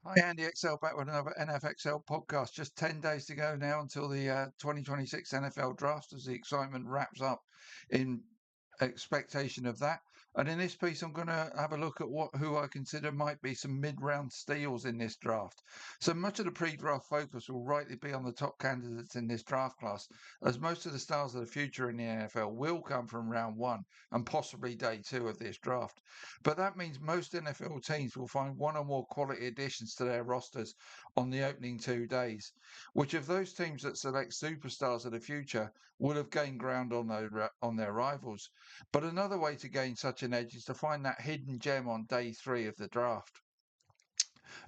Hi, Andy XL back with another NFXL podcast. Just 10 days to go now until the 2026 NFL draft as the excitement wraps up in expectation of that. And in this piece, I'm going to have a look at who I consider might be some mid-round steals in this draft. So much of the pre-draft focus will rightly be on the top candidates in this draft class, as most of the stars of the future in the NFL will come from round one and possibly day two of this draft. But that means most NFL teams will find one or more quality additions to their rosters on the opening 2 days. Which of those teams that select superstars of the future will have gained ground on their rivals? But another way to gain such an edge is to find that hidden gem on day three of the draft.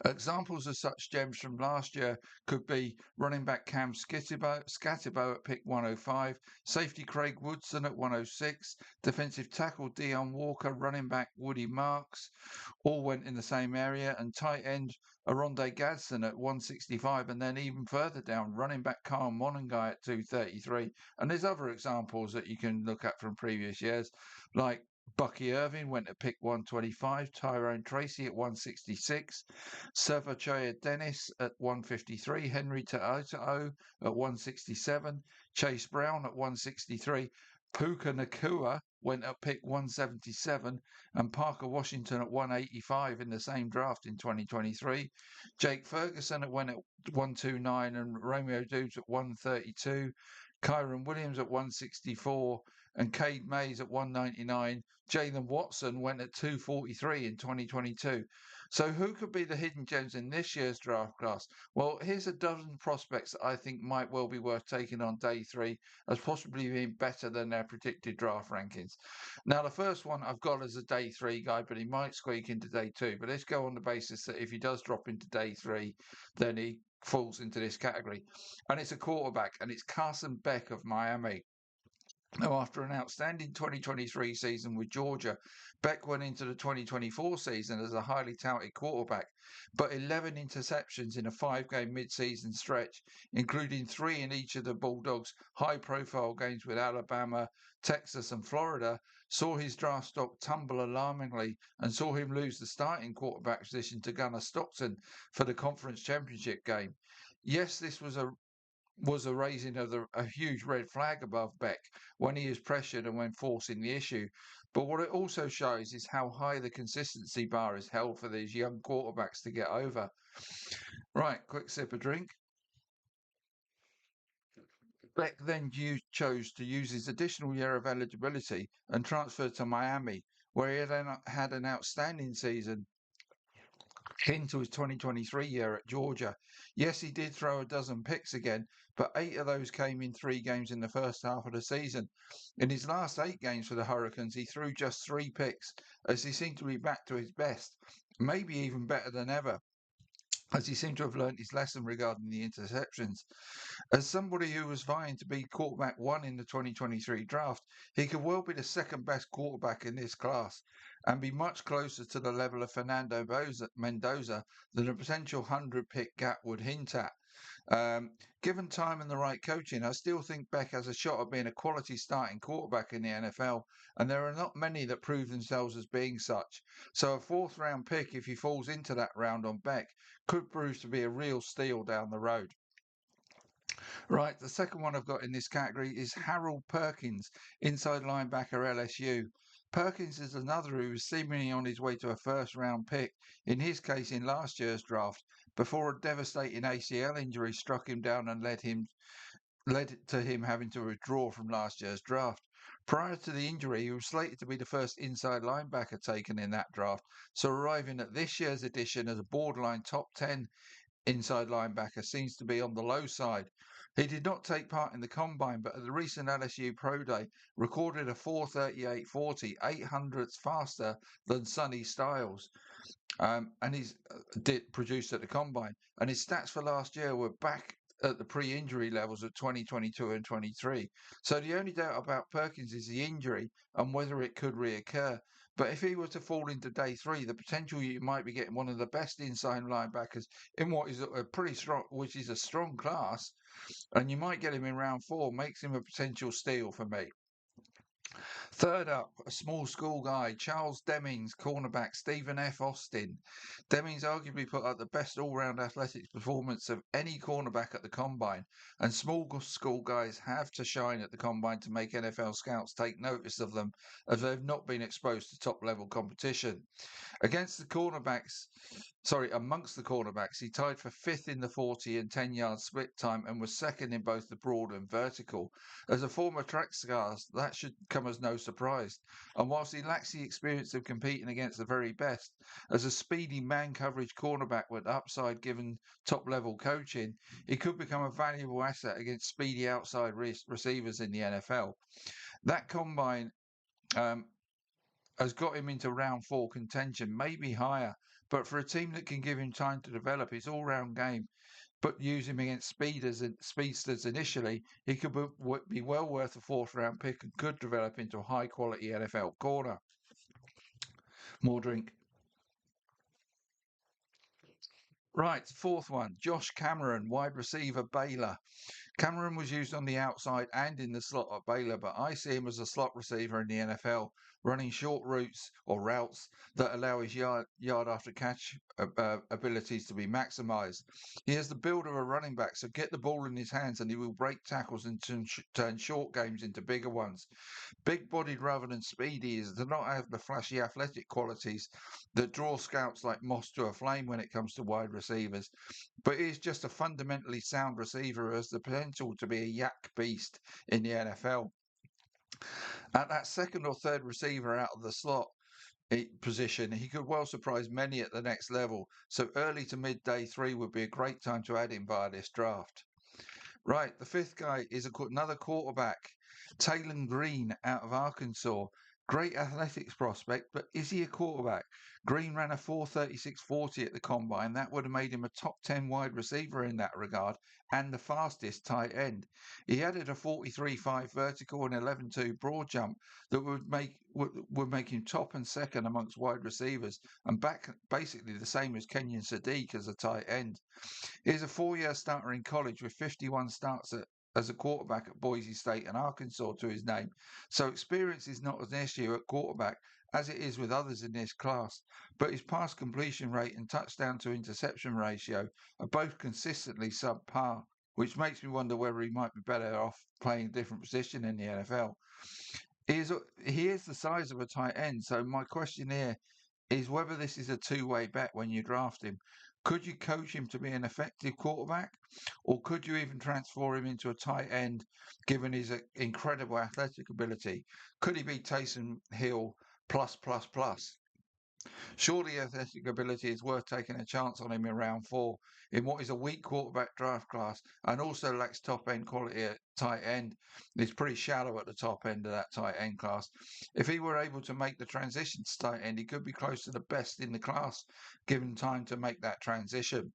Examples of such gems from last year could be running back Cam Scatterbo at pick 105, safety Craig Woodson at 106, defensive tackle Dion Walker, running back Woody Marks, all went in the same area, and tight end Aronde Gadsden at 165, and then even further down, running back Carl Monangai at 233. And there's other examples that you can look at from previous years, like Bucky Irving went at pick 125, Tyrone Tracy at 166, Savachaya Dennis at 153, Henry Ta'o at 167, Chase Brown at 163, Puka Nakua went at pick 177, and Parker Washington at 185 in the same draft in 2023. Jake Ferguson went at 129 and Romeo Dubes at 132. Kyron Williams at 164 and Cade Mays at 199. Jalen Watson went at 243 in 2022. So who could be the hidden gems in this year's draft class? Well, here's a dozen prospects that I think might well be worth taking on day three as possibly being better than their predicted draft rankings. Now, the first one I've got as a day three guy, but he might squeak into day two. But let's go on the basis that if he does drop into day three, then he falls into this category. And it's a quarterback, and it's Carson Beck of Miami. Now, after an outstanding 2023 season with Georgia, Beck went into the 2024 season as a highly touted quarterback, but 11 interceptions in a 5 game mid-season stretch, including 3 in each of the Bulldogs' high-profile games with Alabama, Texas, and Florida, saw his draft stock tumble alarmingly and saw him lose the starting quarterback position to Gunnar Stockton for the conference championship game. Yes, this was a raising of a huge red flag above Beck when he is pressured and when forcing the issue. But what it also shows is how high the consistency bar is held for these young quarterbacks to get over. Right, quick sip of drink. Beck then chose to use his additional year of eligibility and transferred to Miami, where he had an outstanding season into his 2023 year at Georgia. Yes, he did throw a dozen picks again, but 8 of those came in 3 games in the first half of the season. In his last 8 games for the Hurricanes, he threw just 3 picks, as he seemed to be back to his best, maybe even better than ever, as he seemed to have learnt his lesson regarding the interceptions. As somebody who was vying to be quarterback one in the 2023 draft, he could well be the second best quarterback in this class and be much closer to the level of Fernando Mendoza than a potential 100 pick gap would hint at. Um, Given time and the right coaching, I still think Beck has a shot at being a quality starting quarterback in the NFL, and there are not many that prove themselves as being such. So a fourth round pick, if he falls into that round on Beck, could prove to be a real steal down the road. Right, the second one I've got in this category is Harold Perkins, inside linebacker LSU. Perkins is another who was seemingly on his way to a first round pick, in his case in last year's draft, before a devastating ACL injury struck him down and led to him having to withdraw from last year's draft. Prior to the injury, he was slated to be the first inside linebacker taken in that draft, so arriving at this year's edition as a borderline top 10 inside linebacker seems to be on the low side. He did not take part in the combine, but at the recent LSU Pro Day, recorded a 4:38.40, 800ths faster than Sonny Styles, and he's did produced at the combine. And his stats for last year were back at the pre-injury levels of 2022 and 23. So the only doubt about Perkins is the injury and whether it could reoccur. But if he were to fall into day three, the potential you might be getting one of the best inside linebackers in what is a pretty strong, which is a strong class, and you might get him in round four, makes him a potential steal for me. Third up, a small school guy, Charles Demings, cornerback Stephen F. Austin. Demings arguably put up the best all-round athletics performance of any cornerback at the combine, and small school guys have to shine at the combine to make NFL scouts take notice of them, as they've not been exposed to top-level competition. Against the cornerbacks, amongst the cornerbacks, he tied for fifth in the 40 and 10-yard split time and was second in both the broad and vertical. As a former track star, that should come as no surprise. And whilst he lacks the experience of competing against the very best, as a speedy man coverage cornerback with upside given top level coaching, he could become a valuable asset against speedy outside receivers in the NFL. That combine um, has got him into round four contention, maybe higher. But for a team that can give him time to develop his all-round game, but use him against speedsters initially, he could be well worth a fourth-round pick and could develop into a high-quality NFL corner. More drink. Right, fourth one, Josh Cameron, wide receiver, Baylor. Cameron was used on the outside and in the slot at Baylor, but I see him as a slot receiver in the NFL, running short routes that allow his yard after catch abilities to be maximised. He has the build of a running back, so get the ball in his hands and he will break tackles and turn short games into bigger ones. Big bodied rather than speedy, is does not have the flashy athletic qualities that draw scouts like moths to a flame when it comes to wide receivers, but he's just a fundamentally sound receiver who has the potential to be a yak beast in the NFL. At that second or third receiver out of the slot position, he could well surprise many at the next level, so early to mid day three would be a great time to add him via this draft. Right, the fifth guy is another quarterback, Taylon Green out of Arkansas. Great athletics prospect, but is he a quarterback? Green ran a 4.36.40 at the combine. That would have made him a top 10 wide receiver in that regard and the fastest tight end. He added a 43.5 vertical and 11.2 broad jump that would make him top and second amongst wide receivers and back basically the same as Kenyon Sadiq as a tight end. He's a 4-year starter in college with 51 starts as a quarterback at Boise State and Arkansas to his name. So experience is not an issue at quarterback as it is with others in this class. But his pass completion rate and touchdown to interception ratio are both consistently subpar, which makes me wonder whether he might be better off playing a different position in the NFL. He is the size of a tight end, so my question here is whether this is a two-way bet when you draft him. Could you coach him to be an effective quarterback, or could you even transform him into a tight end given his incredible athletic ability? Could he be Taysom Hill plus plus plus? Surely athletic ability is worth taking a chance on him in round four in what is a weak quarterback draft class and also lacks top end quality at tight end. He's pretty shallow at the top end of that tight end class. If he were able to make the transition to tight end, he could be close to the best in the class given time to make that transition.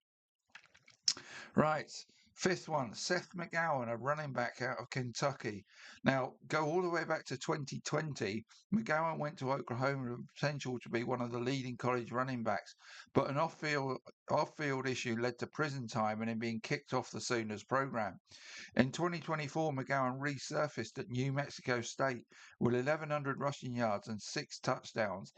Right. Fifth one, Seth McGowan, a running back out of Kentucky. Now, go all the way back to 2020. McGowan went to Oklahoma with potential to be one of the leading college running backs, but an off-field issue led to prison time and him being kicked off the Sooners program. In 2024, McGowan resurfaced at New Mexico State with 1,100 rushing yards and 6 touchdowns.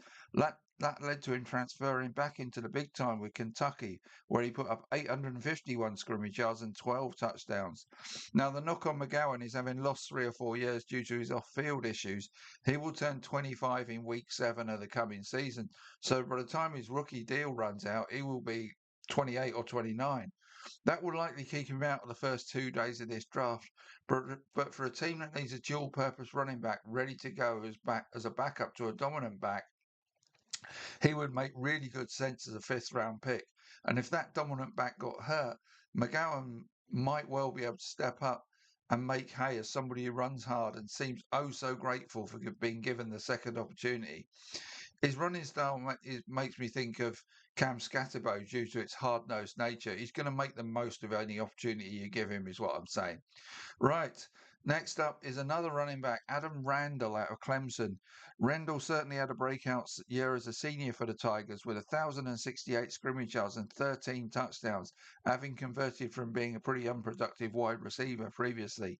That led to him transferring back into the big time with Kentucky, where he put up 851 scrimmage yards and 12 touchdowns. Now, the knock on McGowan is having lost 3 or 4 years due to his off-field issues. He will turn 25 in week 7 of the coming season. So by the time his rookie deal runs out, he will be 28 or 29. That will likely keep him out of the first 2 days of this draft. But for a team that needs a dual-purpose running back ready to go as a backup to a dominant back, he would make really good sense as a fifth-round pick. And if that dominant back got hurt, McGowan might well be able to step up and make hay as somebody who runs hard and seems oh so grateful for being given the second opportunity. His running style makes me think of Cam Scatterbo due to its hard-nosed nature. He's going to make the most of any opportunity you give him, is what I'm saying. Right. Next up is another running back, Adam Randall out of Clemson. Randall certainly had a breakout year as a senior for the Tigers with 1,068 scrimmage yards and 13 touchdowns, having converted from being a pretty unproductive wide receiver previously.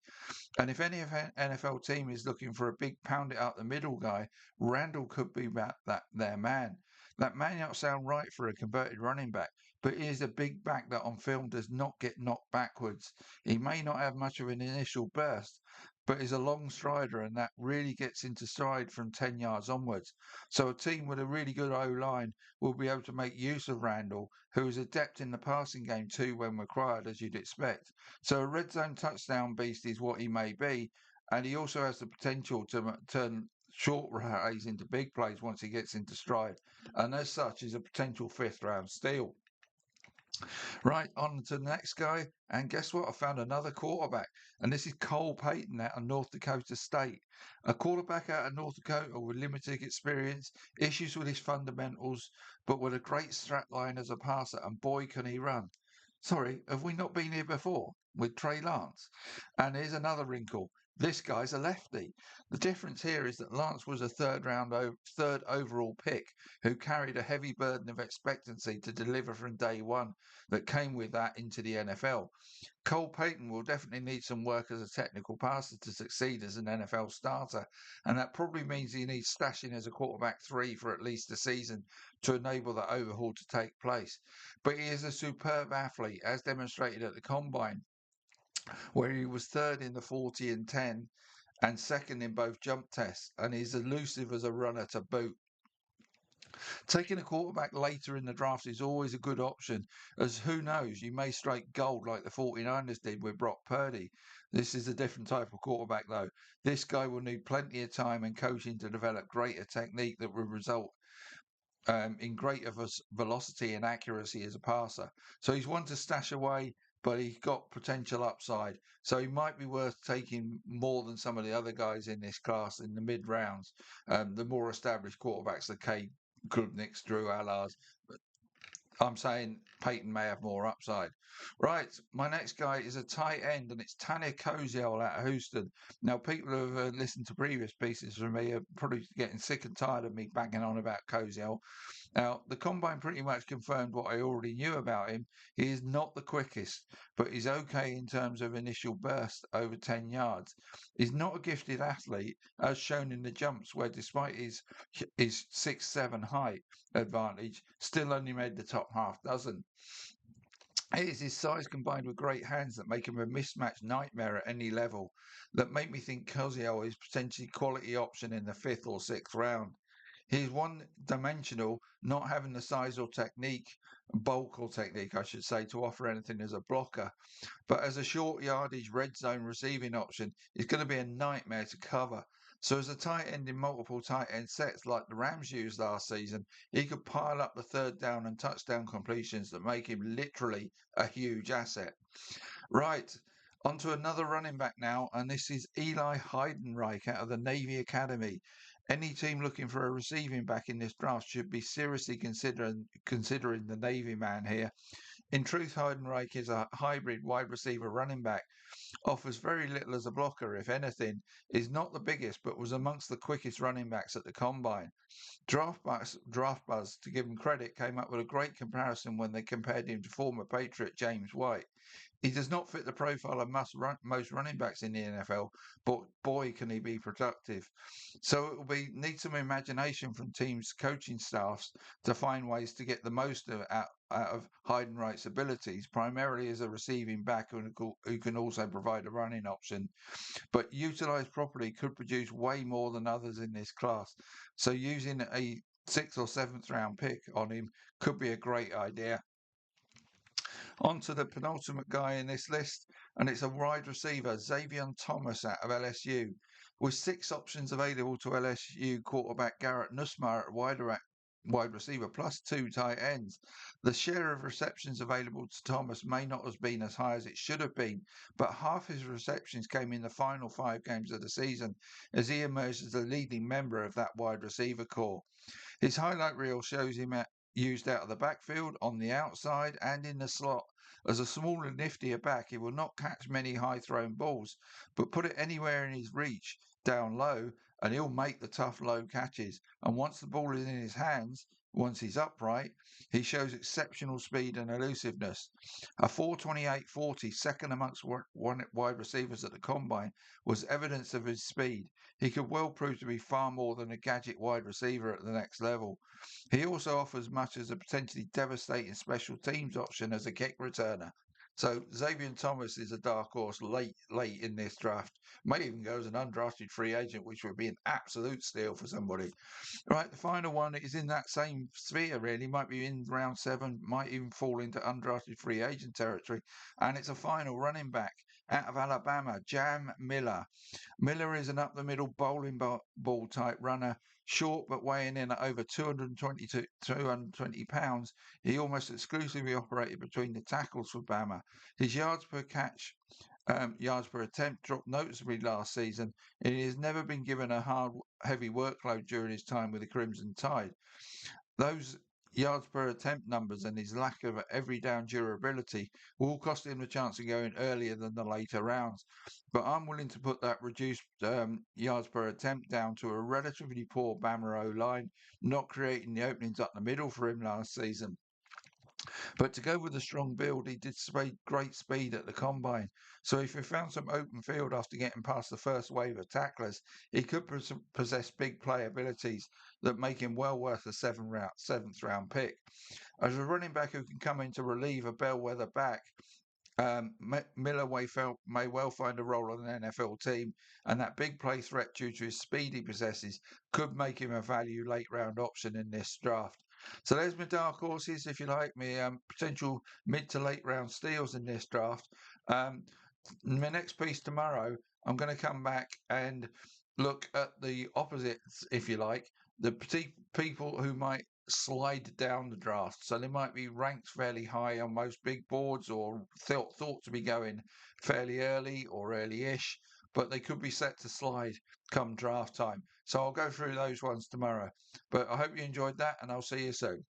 And if any NFL team is looking for a big pound it up the middle guy, Randall could be that their man. That may not sound right for a converted running back, but he is a big back that on film does not get knocked backwards. He may not have much of an initial burst, but is a long strider and that really gets into stride from 10 yards onwards. So a team with a really good O-line will be able to make use of Randall, who is adept in the passing game too when required, as you'd expect. So a red zone touchdown beast is what he may be, and he also has the potential to turn short plays into big plays once he gets into stride, and as such is a potential fifth round steal. Right, on to the next guy. And guess what? I found another quarterback. And this is Cole Payton out of North Dakota State. A quarterback out of North Dakota with limited experience, issues with his fundamentals, but with a great strap line as a passer. And boy, can he run. Sorry, have we not been here before with Trey Lance? And here's another wrinkle. This guy's a lefty. The difference here is that Lance was a third overall pick who carried a heavy burden of expectancy to deliver from day one that came with that into the NFL. Cole Payton will definitely need some work as a technical passer to succeed as an NFL starter, and that probably means he needs stashing as a quarterback three for at least a season to enable that overhaul to take place. But he is a superb athlete, as demonstrated at the combine, where he was third in the 40 and 10 and second in both jump tests, and he's elusive as a runner to boot. Taking a quarterback later in the draft is always a good option, as who knows, you may strike gold like the 49ers did with Brock Purdy. This is a different type of quarterback, though. This guy will need plenty of time and coaching to develop greater technique that will result in greater velocity and accuracy as a passer. So he's one to stash away, but he's got potential upside. So he might be worth taking more than some of the other guys in this class in the mid rounds, the more established quarterbacks, the Cade Klubniks, Drew Allars. I'm saying Peyton may have more upside. Right, my next guy is a tight end, and it's Tanya Koziel out of Houston. Now, people who have listened to previous pieces from me are probably getting sick and tired of me banging on about Koziel. Now, the combine pretty much confirmed what I already knew about him. He is not the quickest, but he's okay in terms of initial burst over 10 yards. He's not a gifted athlete, as shown in the jumps, where despite his 6'7" height advantage, still only made the top half dozen. It is his size combined with great hands that make him a mismatched nightmare at any level, that make me think Koziel is potentially quality option in the fifth or sixth round. He's one dimensional, not having the size or technique, bulk or technique, I should say, to offer anything as a blocker. But as a short yardage red zone receiving option, it's going to be a nightmare to cover. So as a tight end in multiple tight end sets like the Rams used last season, he could pile up the third down and touchdown completions that make him literally a huge asset. Right. On to another running back now, and this is Eli Heidenreich out of the Navy Academy. Any team looking for a receiving back in this draft should be seriously considering the Navy man here. In truth, Heidenreich is a hybrid wide receiver running back, offers very little as a blocker, if anything, is not the biggest, but was amongst the quickest running backs at the combine. DraftBuzz, to give him credit, came up with a great comparison when they compared him to former Patriot James White. He does not fit the profile of most running backs in the NFL, but boy, can he be productive. So it will need some imagination from teams' coaching staffs to find ways to get the most out of Heidenreich's abilities, primarily as a receiving back who can also provide a running option. But utilized properly could produce way more than others in this class. So using a sixth or seventh round pick on him could be a great idea. On to the penultimate guy in this list, and it's a wide receiver, Xavier Thomas out of LSU. With 6 options available to LSU quarterback Garrett Nussmeier at wide receiver, plus 2 tight ends. The share of receptions available to Thomas may not have been as high as it should have been, but half his receptions came in the final 5 games of the season as he emerged as the leading member of that wide receiver corps. His highlight reel shows him used out of the backfield, on the outside, and in the slot. As a smaller, niftier back, he will not catch many high thrown balls, but put it anywhere in his reach, down low, and he'll make the tough low catches. And once the ball is in his hands, once he's upright, he shows exceptional speed and elusiveness. A 4.28.40, second amongst wide receivers at the combine, was evidence of his speed. He could well prove to be far more than a gadget wide receiver at the next level. He also offers much as a potentially devastating special teams option as a kick returner. So Xavier Thomas is a dark horse late in this draft. May even go as an undrafted free agent, which would be an absolute steal for somebody. Right, the final one is in that same sphere, really. Might be in round 7, might even fall into undrafted free agent territory. And it's a final running back out of Alabama, Jam Miller. Miller is an up the middle bowling ball type runner, short but weighing in at over 220 pounds. He almost exclusively operated between the tackles for Bama. His yards per catch, yards per attempt dropped noticeably last season, and he has never been given a heavy workload during his time with the Crimson Tide. Those yards per attempt numbers and his lack of every down durability will cost him the chance of going earlier than the later rounds. But I'm willing to put that reduced yards per attempt down to a relatively poor Bama O-line, not creating the openings up the middle for him last season. But to go with a strong build, he did display great speed at the combine. So if he found some open field after getting past the first wave of tacklers, he could possess big play abilities that make him well worth a seventh round pick. As a running back who can come in to relieve a bellwether back, Miller may well find a role on an NFL team, and that big play threat due to his speed he possesses could make him a value late round option in this draft. So there's my dark horses, if you like, my potential mid to late round steals in this draft. My next piece tomorrow, I'm going to come back and look at the opposites, if you like, the people who might slide down the draft. So they might be ranked fairly high on most big boards or thought to be going fairly early or early-ish, but they could be set to slide come draft time. So I'll go through those ones tomorrow. But I hope you enjoyed that, and I'll see you soon.